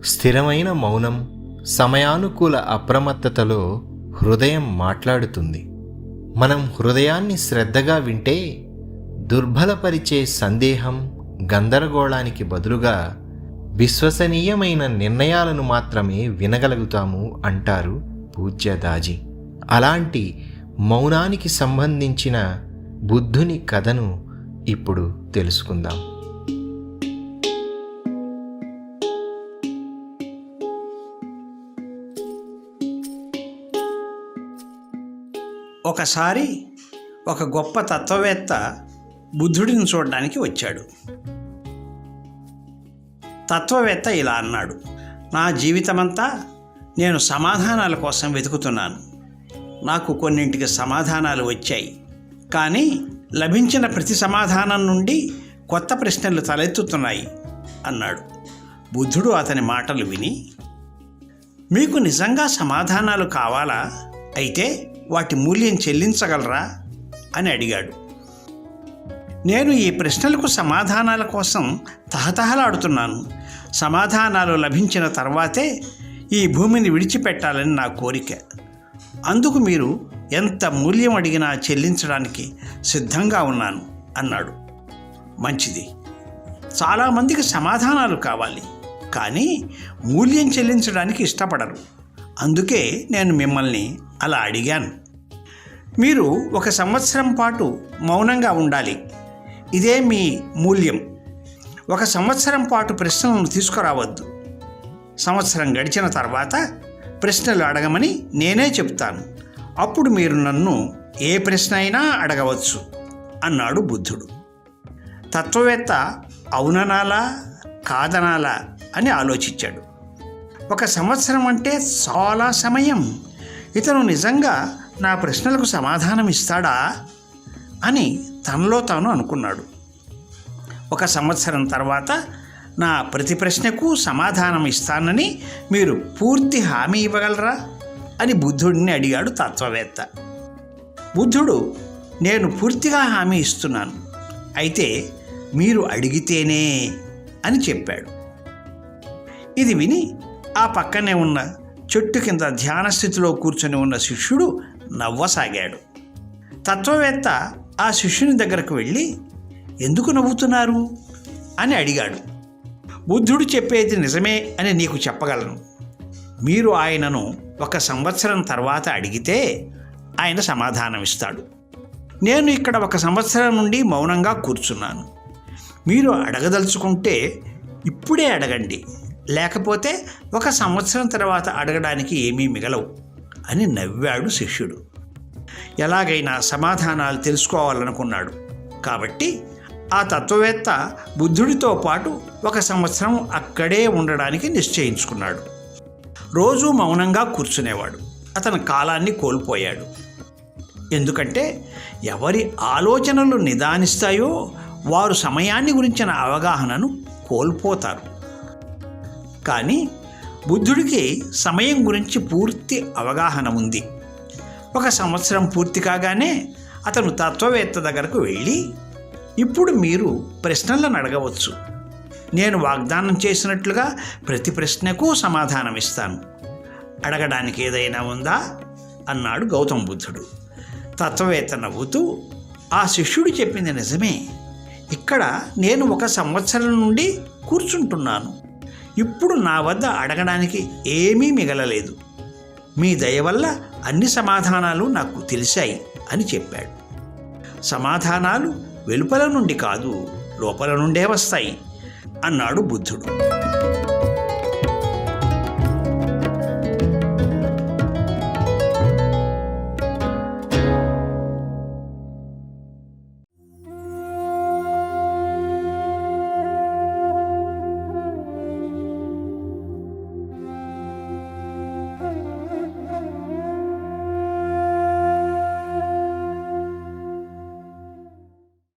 స్థిరమైన మౌనం, సమయానుకూల అప్రమత్తతలో హృదయం మాట్లాడుతుంది. మనం హృదయాన్ని శ్రద్ధగా వింటే దుర్బలపరిచే సందేహం, గందరగోళానికి బదులుగా విశ్వసనీయమైన నిర్ణయాలను మాత్రమే వినగలుగుతాము అంటారు పూజ్య దాజీ. అలాంటి మౌనానికి సంబంధించిన బుద్ధుని కథను ఇప్పుడు తెలుసుకుందాం. ఒకసారి ఒక గొప్ప తత్వవేత్త బుద్ధుడిని చూడడానికి వచ్చాడు. తత్వవేత్త ఇలా అన్నాడు: నా జీవితమంతా నేను సమాధానాల కోసం వెతుకుతున్నాను. నాకు కొన్నింటికి సమాధానాలు వచ్చాయి, కానీ లభించిన ప్రతి సమాధానం నుండి కొత్త ప్రశ్నలు తలెత్తుతున్నాయి అన్నాడు. బుద్ధుడు అతని మాటలు విని, మీకు నిజంగా సమాధానాలు కావాలా? అయితే వాటి మూల్యం చెల్లించగలరా అని అడిగాడు. నేను ఈ ప్రశ్నలకు సమాధానాల కోసం తహతహలాడుతున్నాను. సమాధానాలు లభించిన తర్వాతే ఈ భూమిని విడిచిపెట్టాలని నా కోరిక. అందుకు మీరు ఎంత మూల్యం అడిగినా చెల్లించడానికి సిద్ధంగా ఉన్నాను అన్నాడు. మంచిది, చాలామందికి సమాధానాలు కావాలి, కానీ మూల్యం చెల్లించడానికి ఇష్టపడరు. అందుకే నేను మిమ్మల్ని అలా అడిగాను. మీరు 1 సంవత్సరం పాటు మౌనంగా ఉండాలి. ఇదే మీ మూల్యం. 1 సంవత్సరం పాటు ప్రశ్నలను తీసుకురావద్దు. సంవత్సరం గడిచిన తర్వాత ప్రశ్నలు అడగమని నేనే చెప్తాను. అప్పుడు మీరు నన్ను ఏ ప్రశ్న అయినా అడగవచ్చు అన్నాడు బుద్ధుడు. తత్వవేత్త అవుననాలా కాదనాలా అని ఆలోచించాడు. 1 సంవత్సరం అంటే చాలా సమయం. ఇతను నిజంగా నా ప్రశ్నలకు సమాధానం ఇస్తాడా అని తనలో తాను అనుకున్నాడు. 1 సంవత్సరం తర్వాత నా ప్రతి ప్రశ్నకు సమాధానం ఇస్తానని మీరు పూర్తి హామీ ఇవ్వగలరా అని బుద్ధుడిని అడిగాడు తత్వవేత్త. బుద్ధుడు, నేను పూర్తిగా హామీ ఇస్తున్నాను, అయితే మీరు అడిగితేనే అని చెప్పాడు. ఇది విని ఆ పక్కనే ఉన్న చెట్టు కింద ధ్యాన స్థితిలో కూర్చొని ఉన్న శిష్యుడు నవ్వసాగాడు. తత్వవేత్త ఆ శిష్యుని దగ్గరకు వెళ్ళి, ఎందుకు నవ్వుతున్నారు అని అడిగాడు. బుద్ధుడు చెప్పేది నిజమే అని నీకు చెప్పగలను. మీరు ఆయనను 1 సంవత్సరం తర్వాత అడిగితే ఆయన సమాధానం ఇస్తాడు. నేను ఇక్కడ 1 సంవత్సరం నుండి మౌనంగా కూర్చున్నాను. మీరు అడగదలుచుకుంటే ఇప్పుడే అడగండి, లేకపోతే 1 సంవత్సరం తర్వాత అడగడానికి ఏమీ మిగలవు అని నవ్వాడు శిష్యుడు. ఎలాగైనా సమాధానాలు తెలుసుకోవాలనుకున్నాడు కాబట్టి ఆ తత్వవేత్త బుద్ధుడితో పాటు 1 సంవత్సరం అక్కడే ఉండడానికి నిశ్చయించుకున్నాడు. రోజూ మౌనంగా కూర్చునేవాడు. అతను కాలాన్ని కోల్పోయాడు. ఎందుకంటే ఎవరి ఆలోచనలు నిదానిస్తాయో వారు సమయాన్ని గురించిన అవగాహనను కోల్పోతారు. కానీ బుద్ధుడికి సమయం గురించి పూర్తి అవగాహన ఉంది. 1 సంవత్సరం పూర్తి కాగానే అతను తత్వవేత్త దగ్గరకు వెళ్ళి, ఇప్పుడు మీరు ప్రశ్నలను అడగవచ్చు. నేను వాగ్దానం చేసినట్లుగా ప్రతి ప్రశ్నకు సమాధానం ఇస్తాను. అడగడానికి ఏదైనా ఉందా అన్నాడు గౌతమ బుద్ధుడు. తత్వవేత్త నవ్వుతూ, ఆ శిష్యుడు చెప్పింది నిజమే. ఇక్కడ నేను 1 సంవత్సరం నుండి కూర్చుంటున్నాను. ఇప్పుడు నా వద్ద అడగడానికి ఏమీ మిగలలేదు. మీ దయ వల్ల అన్ని సమాధానాలు నాకు తెలిసాయి అని చెప్పాడు. సమాధానాలు వెలుపల నుండి కాదు, లోపల నుండే వస్తాయి అన్నాడు బుద్ధుడు.